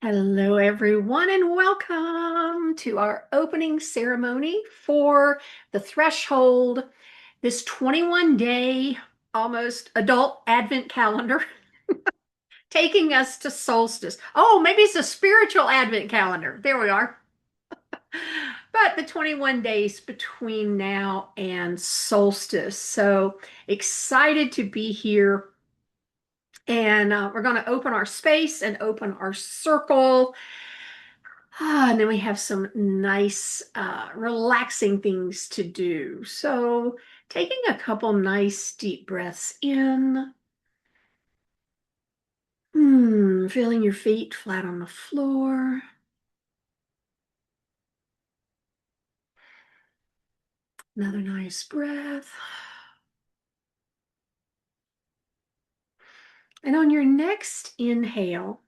Hello, everyone, and welcome to our opening ceremony for the Threshold, this 21-day, almost adult Advent calendar, taking us to solstice. Oh, maybe it's a spiritual Advent calendar. There we are. But the 21 days between now and solstice. So excited to be here. And we're going to open our space and open our circle. And then we have some nice, relaxing things to do. So, taking a couple nice deep breaths in, feeling your feet flat on the floor. Another nice breath. And on your next inhale,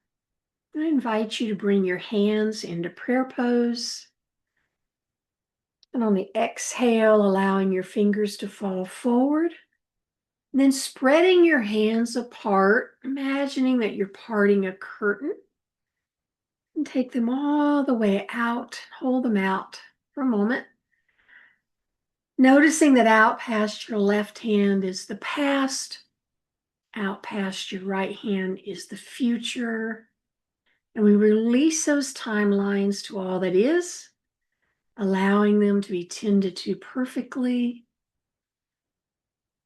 I invite you to bring your hands into prayer pose. And on the exhale, allowing your fingers to fall forward. And then spreading your hands apart, imagining that you're parting a curtain. And take them all the way out. Hold them out for a moment. Noticing that out past your left hand is the past, out past your right hand is the future. And we release those timelines to all that is, allowing them to be tended to perfectly.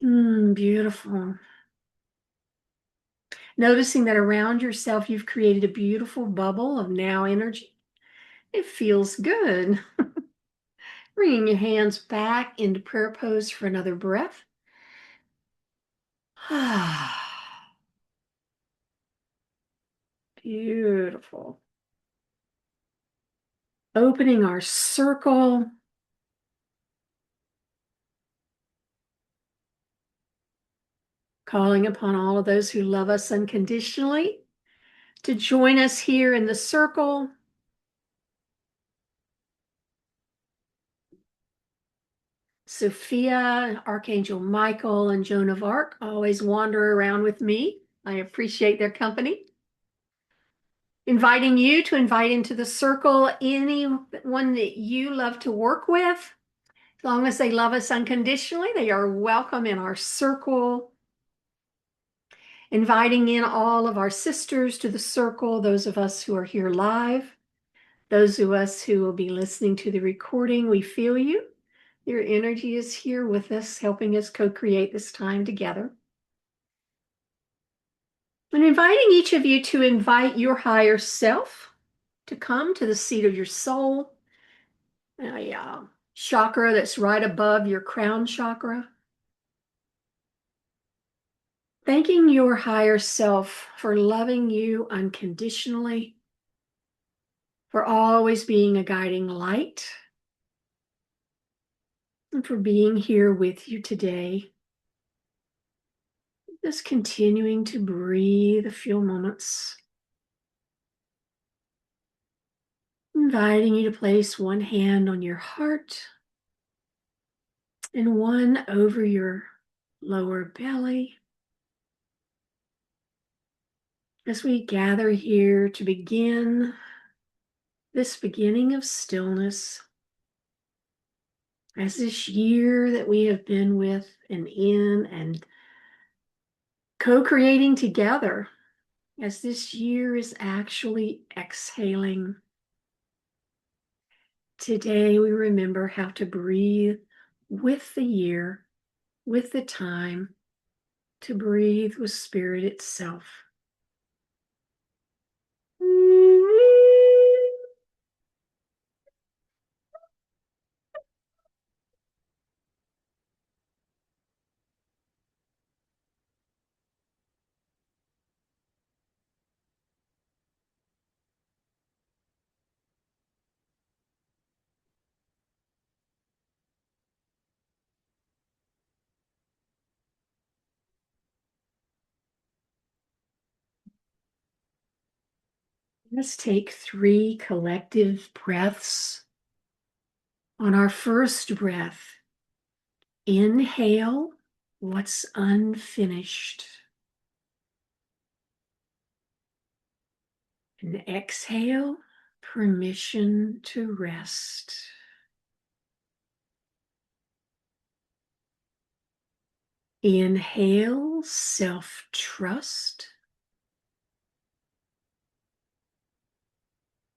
Beautiful. Noticing that around yourself, you've created a beautiful bubble of now energy. It feels good. Bringing your hands back into prayer pose for another breath. Beautiful. Opening our circle. Calling upon all of those who love us unconditionally to join us here in the circle. Sophia, Archangel Michael, and Joan of Arc always wander around with me. I appreciate their company. Inviting you to invite into the circle anyone that you love to work with. As long as they love us unconditionally, they are welcome in our circle. Inviting in all of our sisters to the circle, those of us who are here live, those of us who will be listening to the recording, we feel you. Your energy is here with us, helping us co-create this time together. And inviting each of you to invite your higher self to come to the seat of your soul, a chakra that's right above your crown chakra. Thanking your higher self for loving you unconditionally, for always being a guiding light, and for being here with you today. Just continuing to breathe a few moments. Inviting you to place one hand on your heart and one over your lower belly. As we gather here to begin this beginning of stillness, as this year that we have been with and in and co-creating together, as this year is actually exhaling. Today we remember how to breathe with the year, with the time, to breathe with spirit itself. Let's take 3 collective breaths. On our first breath, inhale what's unfinished. And exhale, permission to rest. Inhale, self-trust.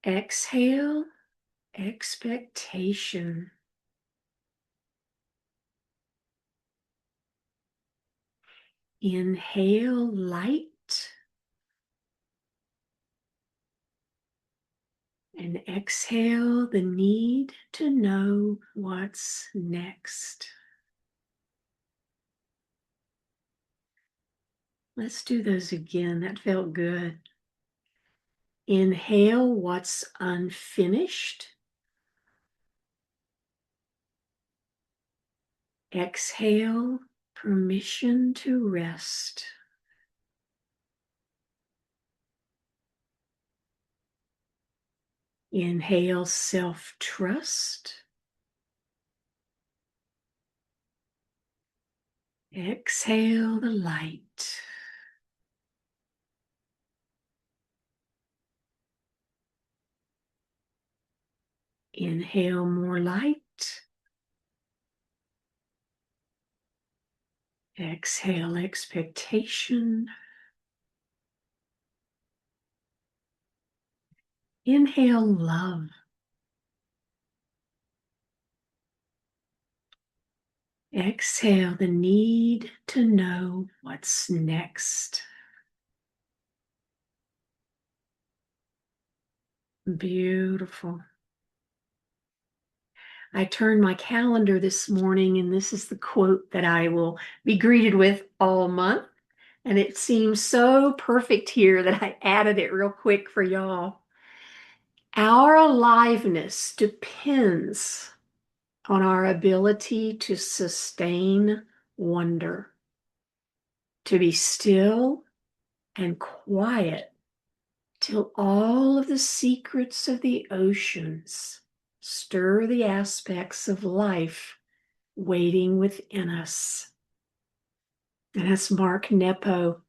Exhale, expectation. Inhale, light. And exhale, the need to know what's next. Let's do those again. That felt good. Inhale, what's unfinished. Exhale, permission to rest. Inhale, self-trust. Exhale, the light. Inhale, more light. Exhale, expectation. Inhale, love. Exhale, the need to know what's next. Beautiful. I turned my calendar this morning, and this is the quote that I will be greeted with all month. And it seems so perfect here that I added it real quick for y'all. Our aliveness depends on our ability to sustain wonder, to be still and quiet till all of the secrets of the oceans stir the aspects of life waiting within us. And that's Mark Nepo.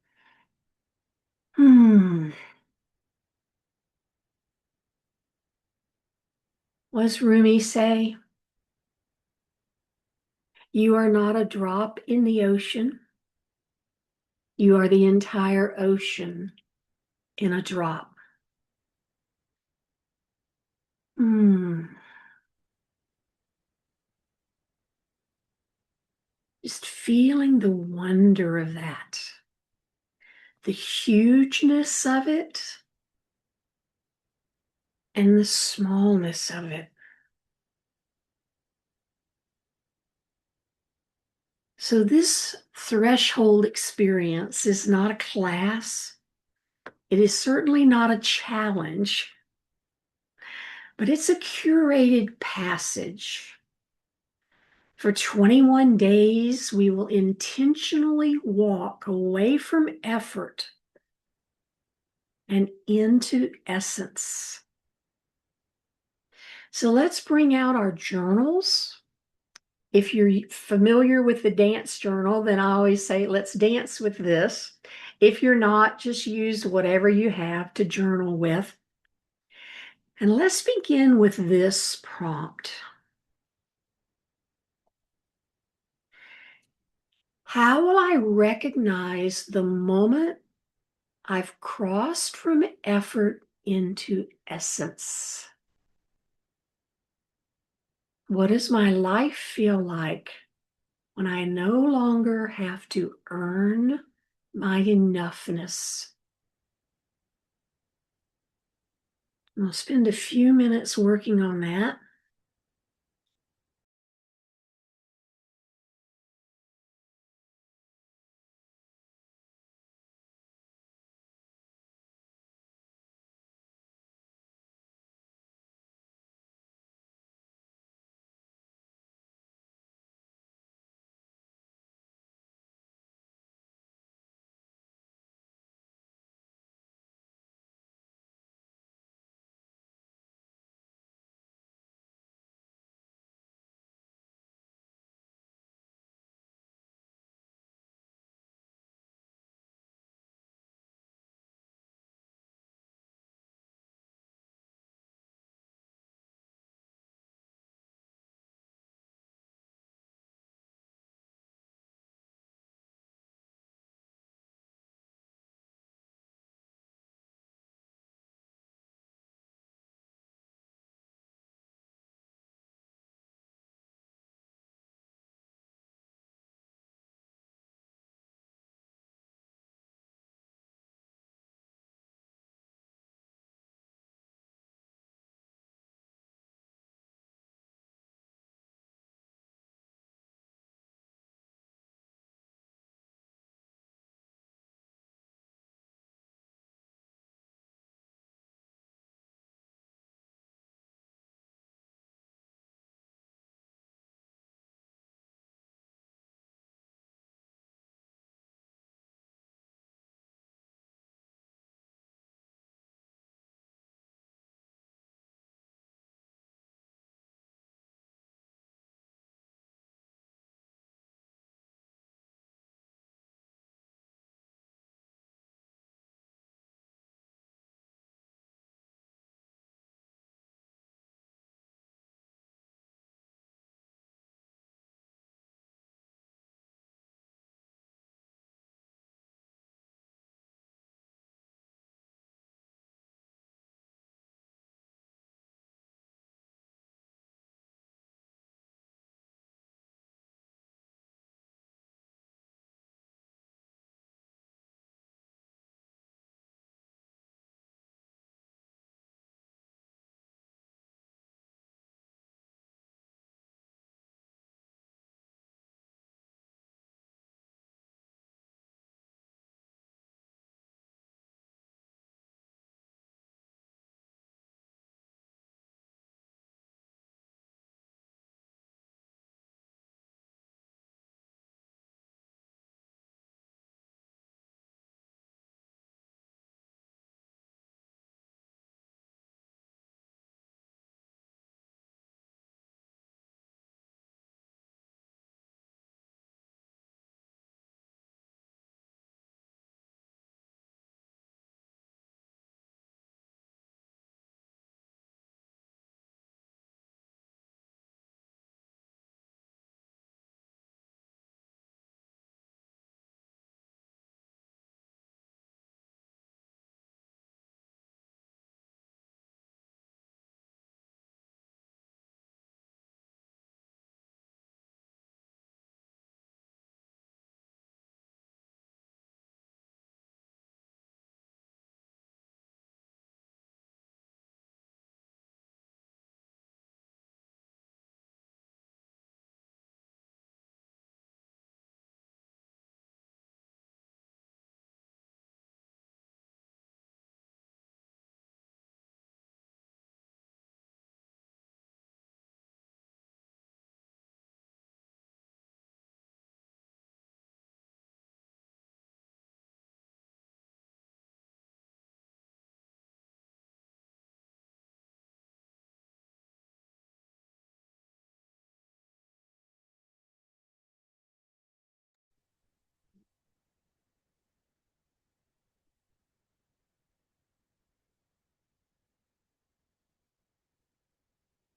What does Rumi say? You are not a drop in the ocean. You are the entire ocean in a drop. Just feeling the wonder of that, the hugeness of it, and the smallness of it. So this threshold experience is not a class. It is certainly not a challenge, but it's a curated passage. For 21 days, we will intentionally walk away from effort and into essence. So let's bring out our journals. If you're familiar with the dance journal, then I always say, let's dance with this. If you're not, just use whatever you have to journal with. And let's begin with this prompt. How will I recognize the moment I've crossed from effort into essence? What does my life feel like when I no longer have to earn my enoughness? I'll spend a few minutes working on that.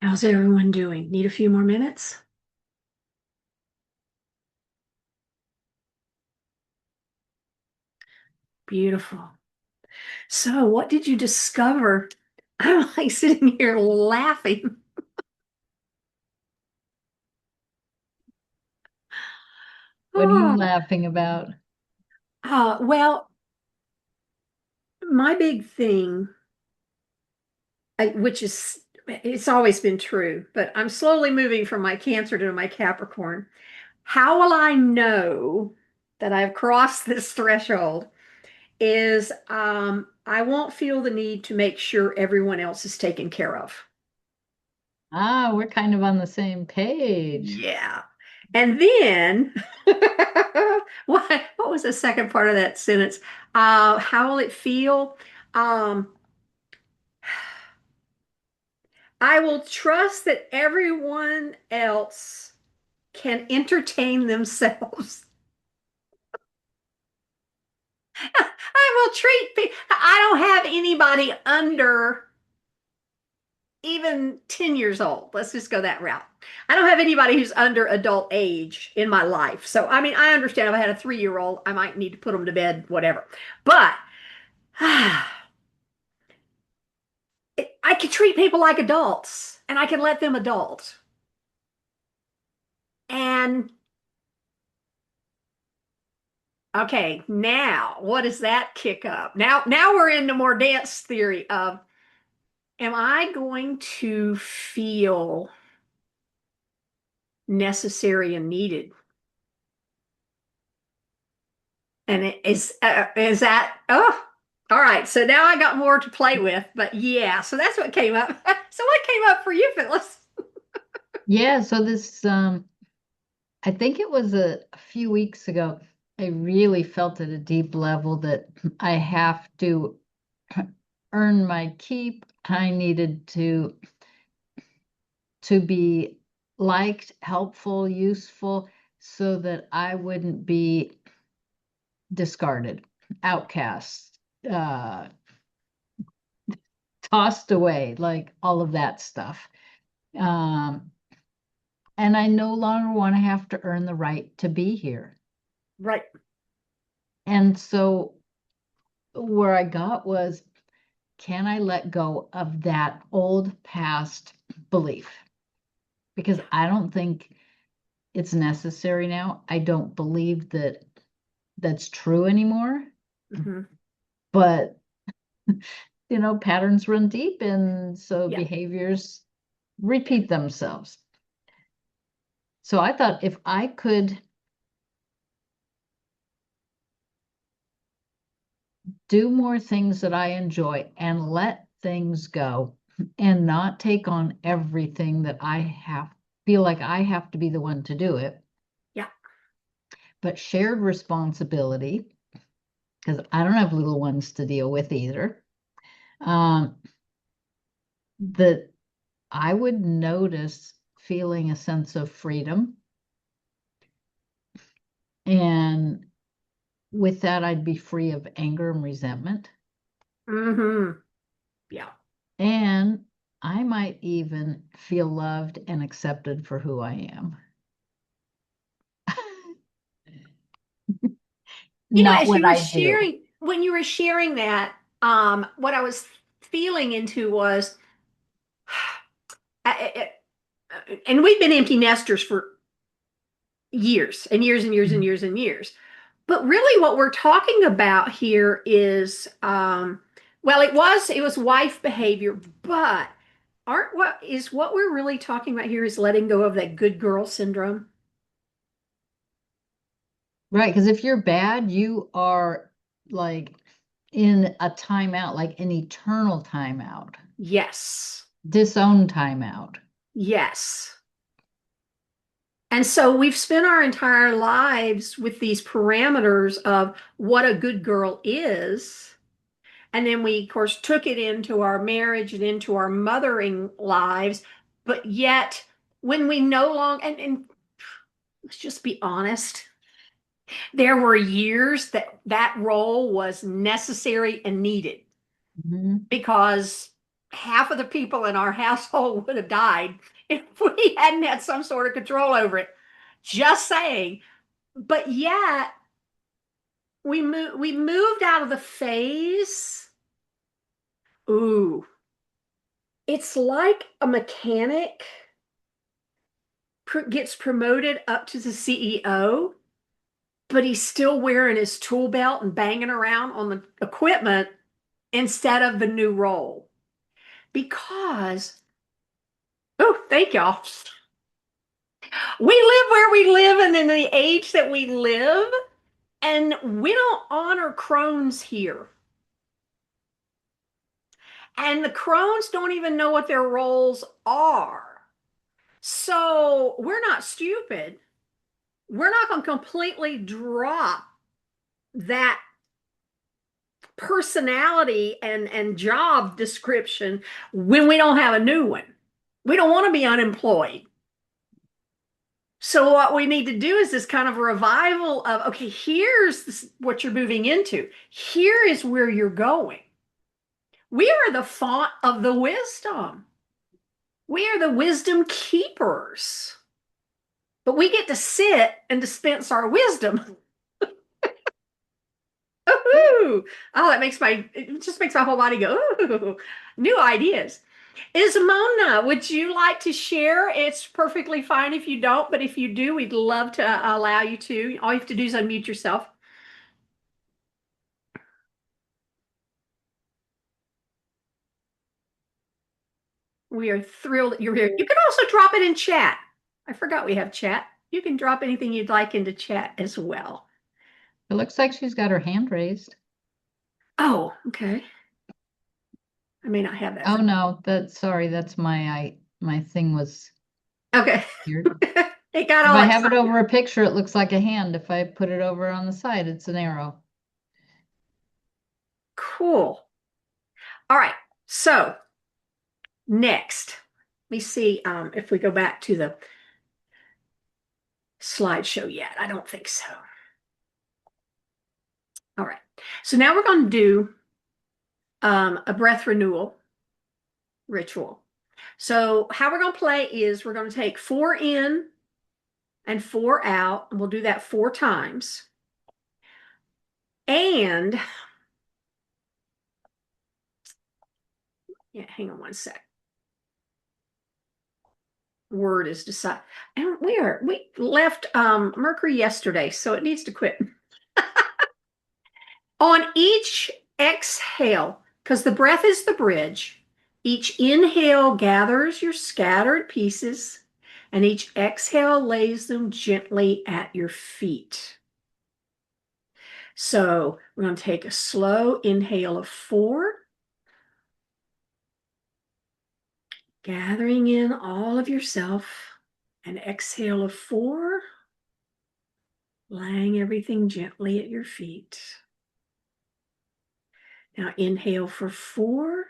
How's everyone doing? Need a few more minutes? Beautiful. So, what did you discover? I'm like sitting here laughing. What are you Oh, laughing about? well, my big thing, which is it's always been true, but I'm slowly moving from my Cancer to my Capricorn. How will I know that I've crossed this threshold? Is I won't feel the need to make sure everyone else is taken care of. Ah, we're kind of on the same page. Yeah. And then what was the second part of that sentence? How will it feel? Um, I will trust that everyone else can entertain themselves. I will treat people. I don't have anybody under even 10 years old. Let's just go that route. I don't have anybody who's under adult age in my life. So, I mean, I understand if I had a 3-year old, I might need to put them to bed, whatever. But I can treat people like adults and I can let them adult. And okay, now what does that kick up? Now we're into more dance theory of am I going to feel necessary and needed? And is that all right? So now I got more to play with, but yeah, so that's what came up. So what came up for you, Phyllis? Yeah, so this I think it was a few weeks ago. I really felt at a deep level that I have to earn my keep. I needed to be liked, helpful, useful, so that I wouldn't be discarded, outcast, tossed away, like all of that stuff. Um, and I no longer want to have to earn the right to be here. Right. And so where I got was, can I let go of that old past belief? Because I don't think it's necessary now. I don't believe that that's true anymore. Hmm. But, patterns run deep, and so Yeah. behaviors repeat themselves. So I thought if I could do more things that I enjoy and let things go and not take on everything that feel like I have to be the one to do it, Yeah. but shared responsibility, because I don't have little ones to deal with either, um, that I would notice feeling a sense of freedom. And with that, I'd be free of anger and resentment. Hmm. Yeah. And I might even feel loved and accepted for who I am. Not As what you were I do. sharing, when you were sharing that, what I was feeling into was, I, and we've been empty nesters for years and years and years and Mhm. years and years. But really, what we're talking about here is, well, it was wife behavior, but aren't what we're really talking about here is letting go of that good girl syndrome. Right, because if you're bad, you are like in a timeout, like an eternal timeout, Yes, disowned timeout. yes. And so we've spent our entire lives with these parameters of what a good girl is. And then we, of course, took it into our marriage and into our mothering lives. But yet, when we no longer, and let's just be honest, there were years that that role was necessary and needed Mhm. because half of the people in our household would have died if we hadn't had some sort of control over it. Just saying. But yet we moved out of the phase. Ooh, it's like a mechanic gets promoted up to the CEO, but he's still wearing his tool belt and banging around on the equipment instead of the new role. Because, oh, thank y'all. We live where we live and in the age that we live, and we don't honor crones here. And the crones don't even know what their roles are. So we're not stupid. We're not going to completely drop that personality and job description when we don't have a new one. We don't want to be unemployed. So what we need to do is this kind of a revival of, okay, here's what you're moving into. Here is where you're going. We are the font of the wisdom. We are the wisdom keepers. But we get to sit and dispense our wisdom. Ooh, oh, it just makes my whole body go, ooh, new ideas. Ismona, would you like to share? It's perfectly fine if you don't, but if you do, we'd love to allow you to. All you have to do is unmute yourself. We are thrilled that you're here. You can also drop it in chat. I forgot we have chat. You can drop anything you'd like into chat as well. It looks like she's got her hand raised. Oh, okay. I may not have that. Oh no, sorry, that's my thing was Okay. here. It got If all I have it excited. over a picture, it looks like a hand. If I put it over on the side, it's an arrow. Cool. All right. So next, let me see if we go back to the slideshow yet. I don't think so. All right. So now we're going to do a breath renewal ritual. So how we're going to play is we're going to take 4 in and 4 out, and we'll do that 4 times. And yeah, hang on one sec. Word is decided. And we left Mercury yesterday, so it needs to quit. On each exhale, because the breath is the bridge, each inhale gathers your scattered pieces, and each exhale lays them gently at your feet. So we're going to take a slow inhale of 4, gathering in all of yourself, an exhale of 4, laying everything gently at your feet. Now inhale for 4,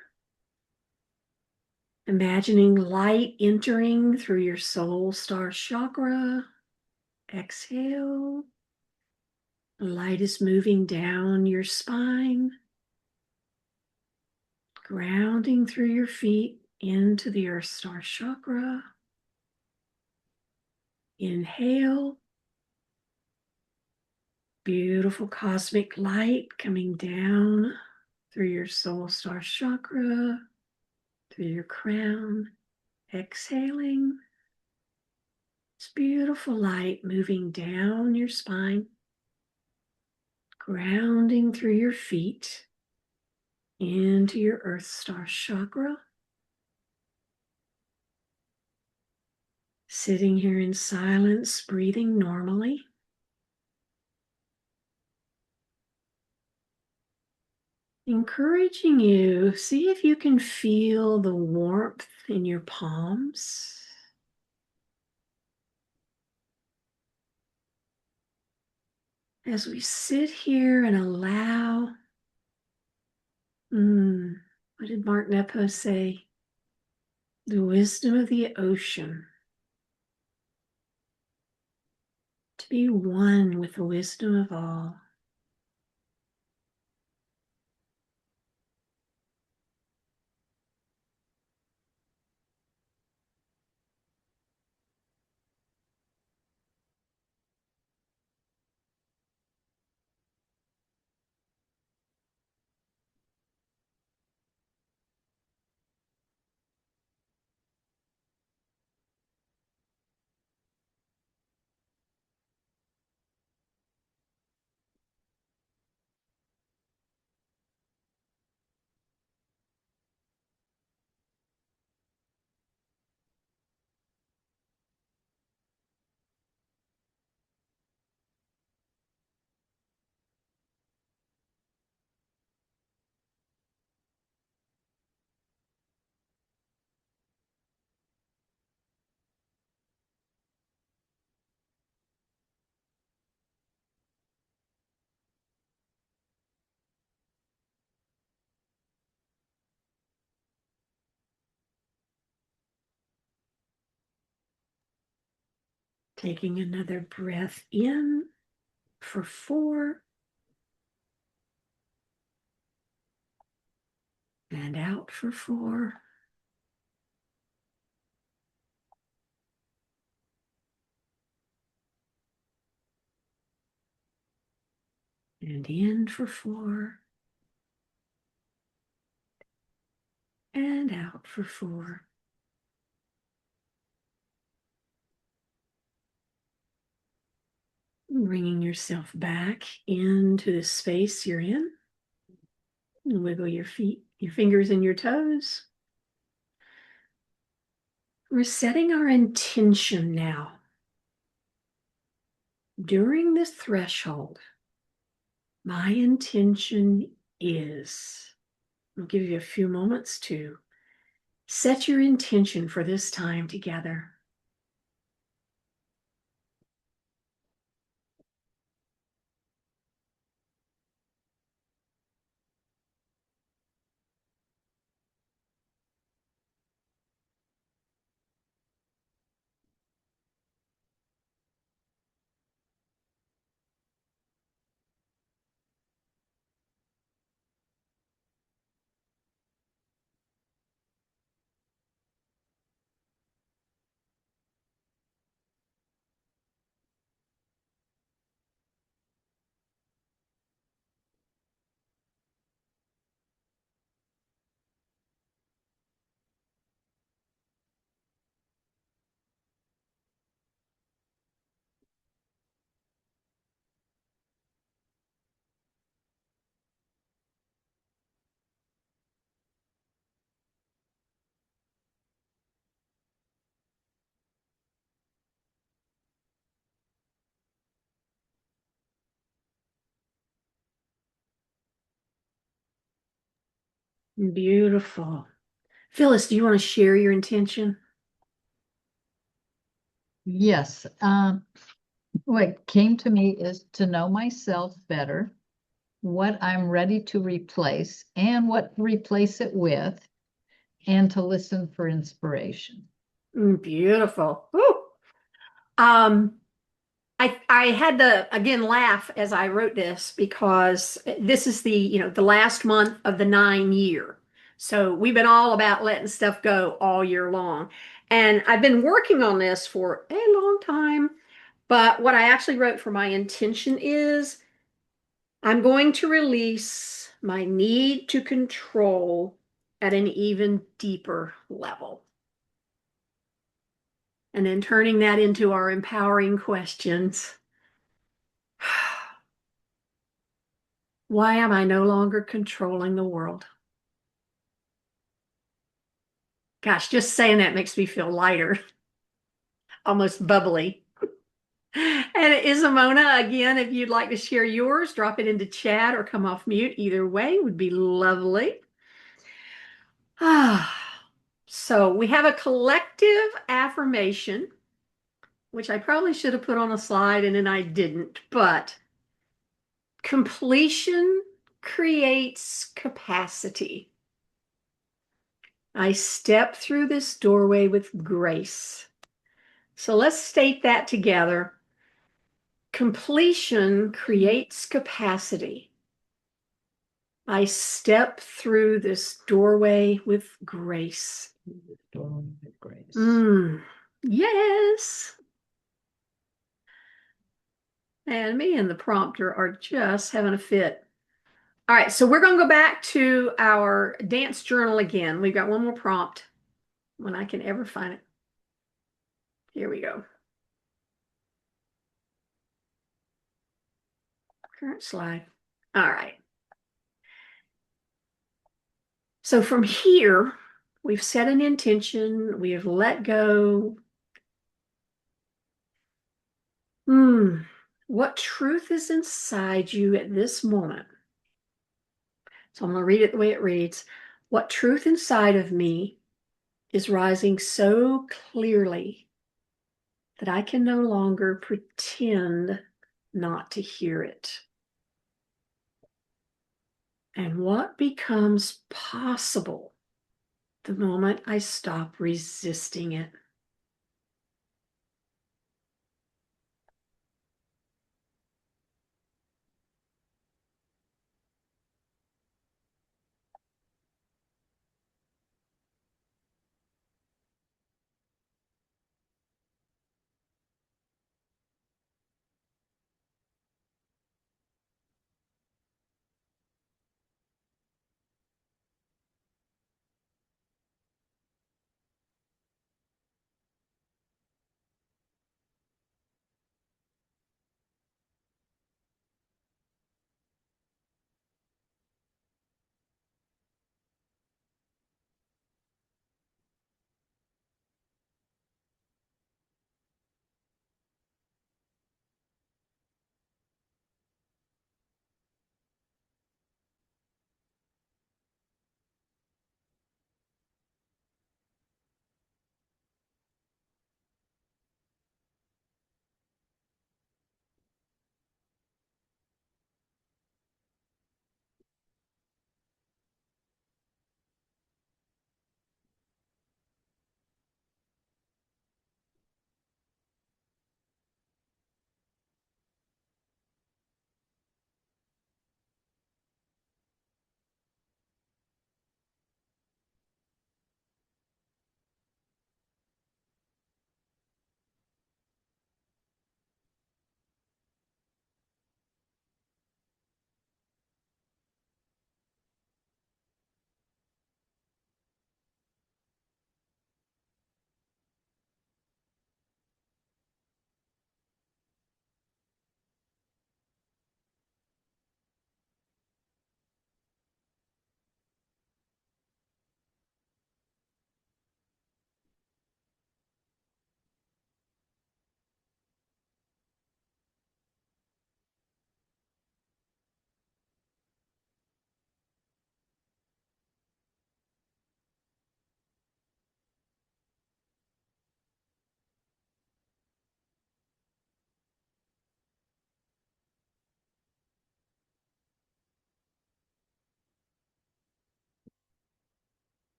imagining light entering through your soul star chakra. Exhale. Light is moving down your spine, grounding through your feet into the earth star chakra. Inhale. Beautiful cosmic light coming down through your soul star chakra, through your crown. Exhaling. It's beautiful light moving down your spine, grounding through your feet into your earth star chakra. Sitting here in silence, breathing normally. Encouraging you, see if you can feel the warmth in your palms. As we sit here and allow, what did Mark Nepo say? The wisdom of the ocean to be one with the wisdom of all. Taking another breath in for 4 and out for 4. And in for 4 and out for 4. Bringing yourself back into the space you're in. And wiggle your feet, your fingers and your toes. We're setting our intention now. During this threshold, my intention is, I'll give you a few moments to set your intention for this time together. Beautiful. Phyllis, do you want to share your intention? Yes. What came to me is to know myself better, what I'm ready to replace and what to replace it with, and to listen for inspiration. Beautiful. Woo. Um, I had to again laugh as I wrote this because this is the last month of the 9 year. So we've been all about letting stuff go all year long. And I've been working on this for a long time. But what I actually wrote for my intention is I'm going to release my need to control at an even deeper level. And then turning that into our empowering questions. Why am I no longer controlling the world? Gosh, just saying that makes me feel lighter, almost bubbly. And Isamona, again, if you'd like to share yours, drop it into chat or come off mute. Either way would be lovely. So we have a collective affirmation, which I probably should have put on a slide and then I didn't, but completion creates capacity. I step through this doorway with grace. So let's state that together. Completion creates capacity. I step through this doorway with grace. Yes. And me and the prompter are just having a fit. All right, so we're going to go back to our dance journal again. We've got one more prompt when I can ever find it. Here we go. Current slide. All right. So from here, we've set an intention. We have let go. What truth is inside you at this moment? So I'm going to read it the way it reads. What truth inside of me is rising so clearly that I can no longer pretend not to hear it? And what becomes possible the moment I stop resisting it?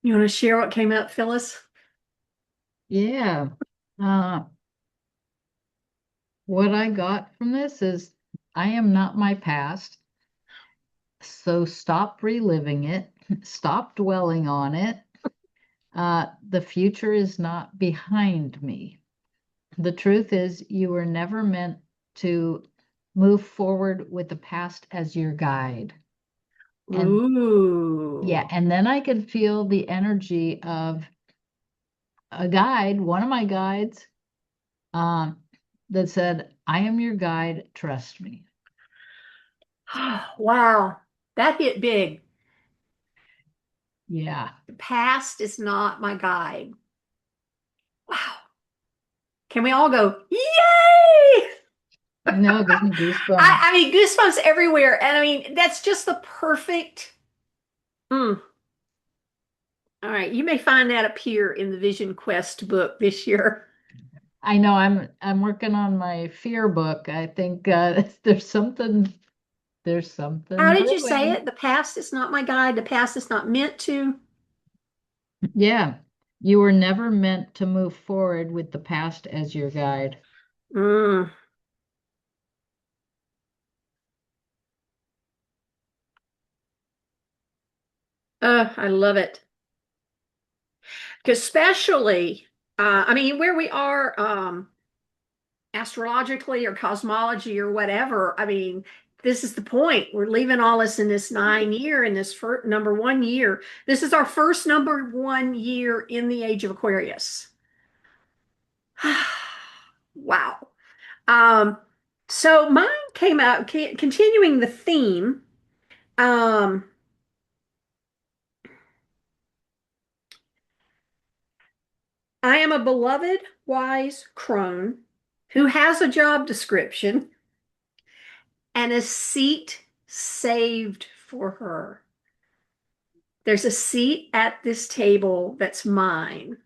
You want to share what came up, Phyllis? Yeah. Uh, what I got from this is I am not my past. So stop reliving it. Stop dwelling on it. The future is not behind me. The truth is, you were never meant to move forward with the past as your guide. And yeah, Ooh. and then I could feel the energy of a guide, one of my guides, um, that said, I am your guide, trust me. Wow. That hit big. Yeah. The past is not my guide. Wow. Can we all go, yay? I know, it gives me goosebumps. I mean, goosebumps everywhere. And I mean, that's just the perfect. Mm. All right. You may find that appear in the Vision Quest book this year. I know I'm working on my fear book. I think there's How something did you say brewing. it? The past is not my guide. The past is not meant to. Yeah. You were never meant to move forward with the past as your guide. Mm. I love it. Because especially, I mean, where we are, astrologically or cosmology or whatever. I mean, this is the point. We're leaving all this in this 9 year, in this first number 1 year. This is our first number 1 year in the age of Aquarius. Wow. Um, so mine came out, continuing the theme. Um, I am a beloved, wise crone who has a job description and a seat saved for her. There's a seat at this table that's mine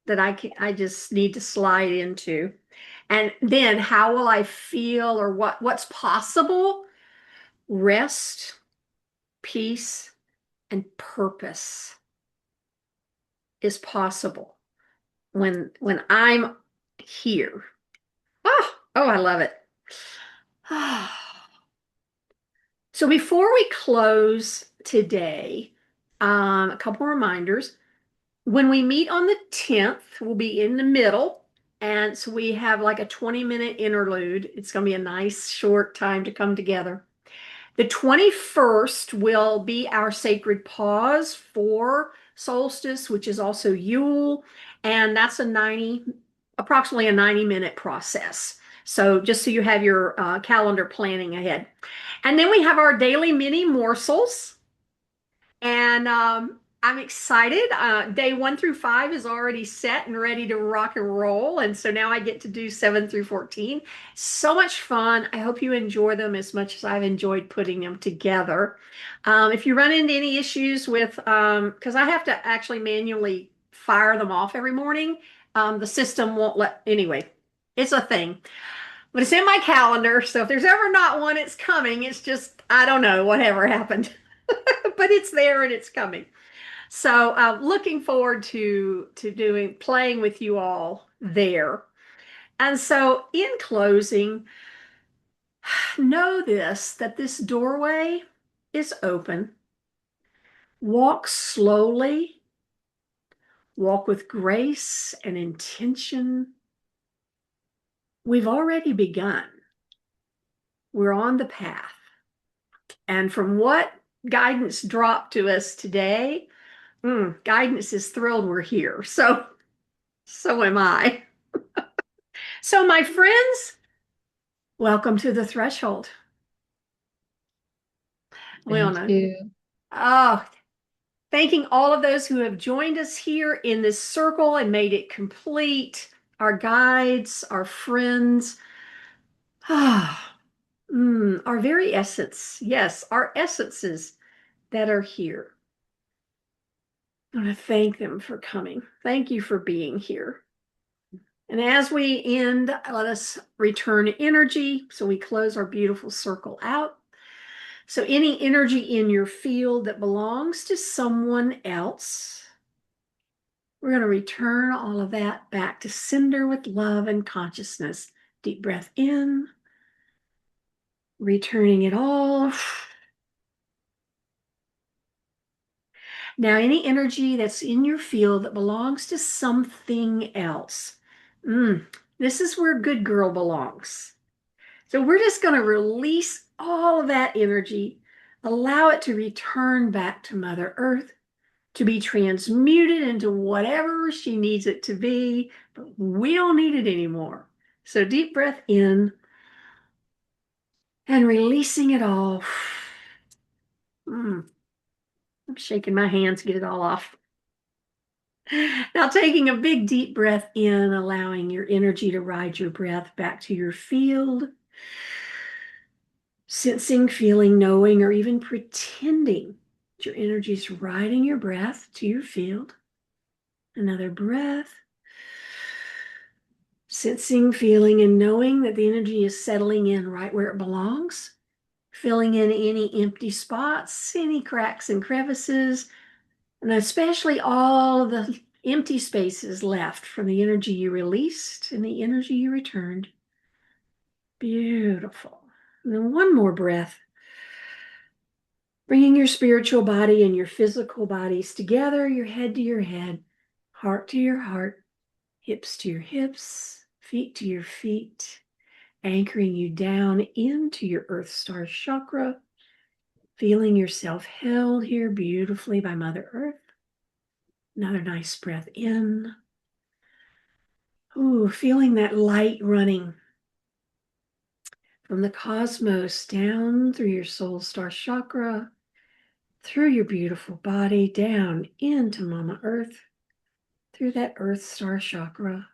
that I just need to slide into. And then how will I feel or what's possible? Rest, peace, and purpose is possible when I'm here. Oh, I love it. So before we close today, a couple reminders. When we meet on the 10th, we'll be in the middle. And so we have like a 20-minute interlude. It's going to be a nice short time to come together. The 21st will be our sacred pause for solstice, which is also Yule. And that's approximately a 90-minute process. So just so you have your calendar planning ahead. And then we have our daily mini morsels. And I'm excited. Day 1 through 5 is already set and ready to rock and roll. And so now I get to do 7 through 14. So much fun. I hope you enjoy them as much as I've enjoyed putting them together. If you run into any issues with, because I have to actually manually fire them off every morning, the system won't anyway, it's a thing. But it's in my calendar. So if there's ever not one, it's coming. It's just, I don't know, whatever happened. But it's there and it's coming. So looking forward to doing playing with you all there. And so in closing, know this that this doorway is open. Walk slowly, walk with grace and intention. We've already begun. We're on the path. And from what guidance dropped to us today, guidance is thrilled we're here. So am I. So, my friends, welcome to the threshold. Thank Leona. you. Oh, thanking all of those who have joined us here in this circle and made it complete. Our guides, our friends, our very essence. Yes, our essences that are here. I want to thank them for coming. Thank you for being here. And as we end, let us return energy. So we close our beautiful circle out. So any energy in your field that belongs to someone else, We're going to return all of that back to sender with love and consciousness. Deep breath in, returning it all. Now, any energy that's in your field that belongs to something else, this is where good girl belongs. So we're just going to release all of that energy, allow it to return back to Mother Earth, to be transmuted into whatever she needs it to be, but we don't need it anymore. So deep breath in and releasing it all. I'm shaking my hands to get it all off. Now, taking a big deep breath in, allowing your energy to ride your breath back to your field, sensing, feeling, knowing, or even pretending that your energy is riding your breath to your field. Another breath, sensing, feeling, and knowing that the energy is settling in right where it belongs, filling in any empty spots, any cracks and crevices, and especially all of the empty spaces left from the energy you released and the energy you returned. Beautiful. And then one more breath, bringing your spiritual body and your physical bodies together, your head to your head, heart to your heart, hips to your hips, feet to your feet, anchoring you down into your Earth Star chakra, feeling yourself held here beautifully by Mother Earth. Another nice breath in. Ooh, feeling that light running from the cosmos down through your soul star chakra, through your beautiful body, down into Mama Earth, through that Earth Star chakra.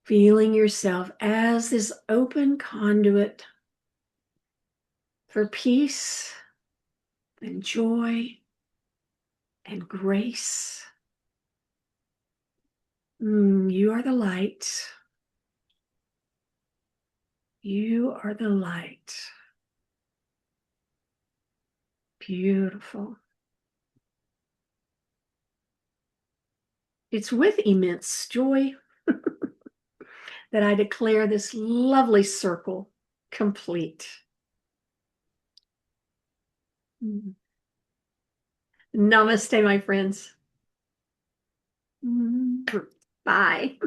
Feeling yourself as this open conduit for peace and joy and grace. You are the light. You are the light. Beautiful. It's with immense joy that I declare this lovely circle complete. Namaste, my friends. Bye.